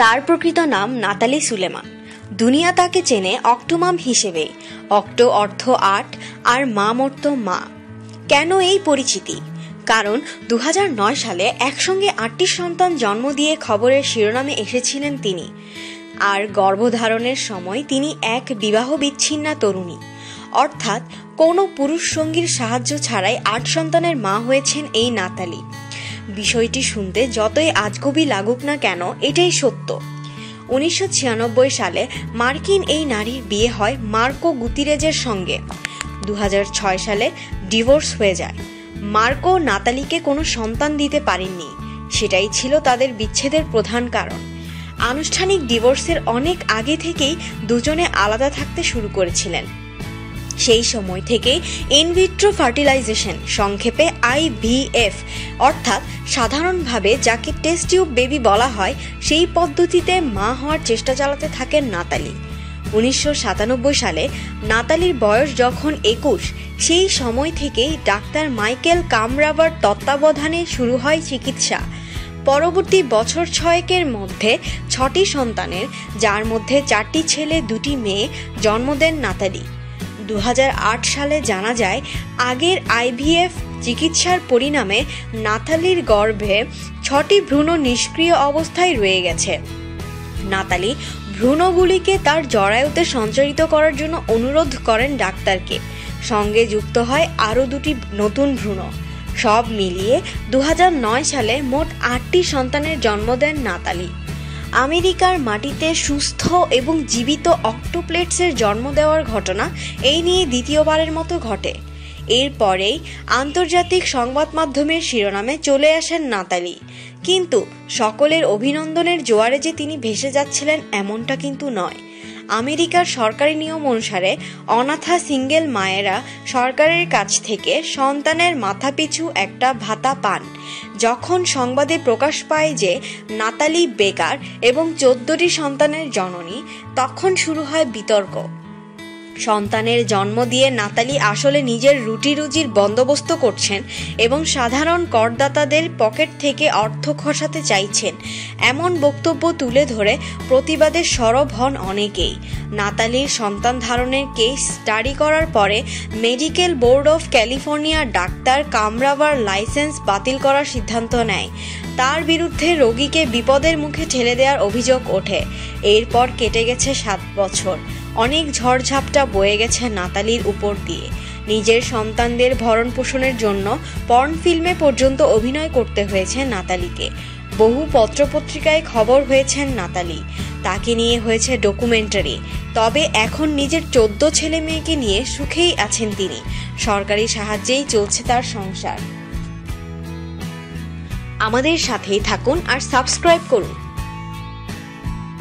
তার প্রকৃত নাম নাতালি সুলেমান। দুনিয়া তাকে চেনে অক্টোমাম হিসেবে। অক্টো অর্থ ৮ আর মাম অর্থ মা। কেন এই পরিচিতি? কারণ ২০০৯ সালে একসঙ্গে ৮টি সন্তান জন্ম দিয়ে খবরের শিরোনামে এসেছিলেন তিনি। আর গর্ভধারণের সময় তিনি এক বিবাহ বিচ্ছিন্না তরুণী, অর্থাৎ কোনো পুরুষ সঙ্গীর সাহায্য ছাড়াই ৮ সন্তানের মা হয়েছেন এই নাতালি। বিষয়টি শুনতে যতই আজগুবি লাগুক না কেন, এটাই সত্য। ১৯৯৬ সালে মার্কিন এই নারীর বিয়ে হয় মার্কো গুতিরেজের সঙ্গে। ২০০৬ সালে ডিভোর্স হয়ে যায়। মার্কো নাতালিকে কোনো সন্তান দিতে পারেননি, সেটাই ছিল তাদের বিচ্ছেদের প্রধান কারণ। আনুষ্ঠানিক ডিভোর্সের অনেক আগে থেকেই দুজনে আলাদা থাকতে শুরু করেছিলেন। সেই সময় থেকেই ইনভিট্রো ফার্টিলাইজেশন, সংক্ষেপে IVF, অর্থাৎ সাধারণভাবে যাকে টেস্ট টিউব বেবি বলা হয়, সেই পদ্ধতিতে মা হওয়ার চেষ্টা চালাতে থাকেন নাতালি। ১৯৯৭ সালে নাতালির বয়স যখন ২১, সেই সময় থেকেই ডাক্তার মাইকেল কামরাবার তত্ত্বাবধানে শুরু হয় চিকিৎসা। পরবর্তী বছর ৬-এর মধ্যে ৬টি সন্তানের, যার মধ্যে 4টি ছেলে 2টি মেয়ে, জন্ম দেন নাতালি। ২০০৮ সালে জানা যায় আগের IVF চিকিৎসার পরিণামে নাতালির গর্ভে 6টি ভ্রূণ নিষ্ক্রিয় অবস্থায় রয়ে গেছে। নাতালি ভ্রূণগুলিকে তার জরায়ুতে সঞ্চারিত করার জন্য অনুরোধ করেন ডাক্তারকে। সঙ্গে যুক্ত হয় আরও 2টি নতুন ভ্রূণ। সব মিলিয়ে ২০০৯ সালে মোট 8টি সন্তানের জন্ম দেন নাতালি। আমেরিকার মাটিতে সুস্থ এবং জীবিত অক্টোপ্লেটসের জন্ম দেওয়ার ঘটনা এই নিয়ে দ্বিতীয়বারের মতো ঘটে। এরপরেই আন্তর্জাতিক সংবাদ মাধ্যমের শিরোনামে চলে আসেন নাতালি। কিন্তু সকলের অভিনন্দনের জোয়ারে যে তিনি ভেসে যাচ্ছিলেন এমনটা কিন্তু নয়। আমেরিকার সরকারি নিয়ম অনুসারে অনাথা সিঙ্গেল মায়েরা সরকারের কাছ থেকে সন্তানের মাথাপিছু একটা ভাতা পান। যখন সংবাদে প্রকাশ পায় যে নাতালি বেকার এবং 14টি সন্তানের জননী, তখন শুরু হয় বিতর্ক। সন্তানের জন্ম দিয়ে নাতালি আসলে নিজের রুটি রুজির বন্দোবস্ত করছেন এবং সাধারণ করদাতাদের পকেট থেকে অর্থ খসাতে চাইছেন, এমন বক্তব্য তুলে ধরে প্রতিবাদে সরব হন অনেকেই। নাতালির সন্তান ধারণের কেস স্টাডি করার পরে মেডিকেল বোর্ড অফ ক্যালিফোর্নিয়ার ডাক্তার কামরাবার লাইসেন্স বাতিল করার সিদ্ধান্ত নেয়। তার বিরুদ্ধে রোগীকে বিপদের মুখে ঠেলে দেওয়ার অভিযোগ ওঠে। এরপর কেটে গেছে 7 বছর। অনেক ঝড়ঝাপটা বয়ে গেছে নাতালির উপর দিয়ে। নিজের সন্তানদের ভরণ পোষণের জন্য পর্ন ফিল্মে পর্যন্ত অভিনয় করতে হয়েছে নাতালিকে। বহু পত্রপত্রিকায় খবর হয়েছেন নাতালি। তাকে নিয়ে হয়েছে ডকুমেন্টারি। তবে এখন নিজের 14 ছেলে মেয়েকে নিয়ে সুখেই আছেন তিনি। সরকারি সাহায্যেই চলছে তার সংসার। আমাদের সাথেই থাকুন আর সাবস্ক্রাইব করুন।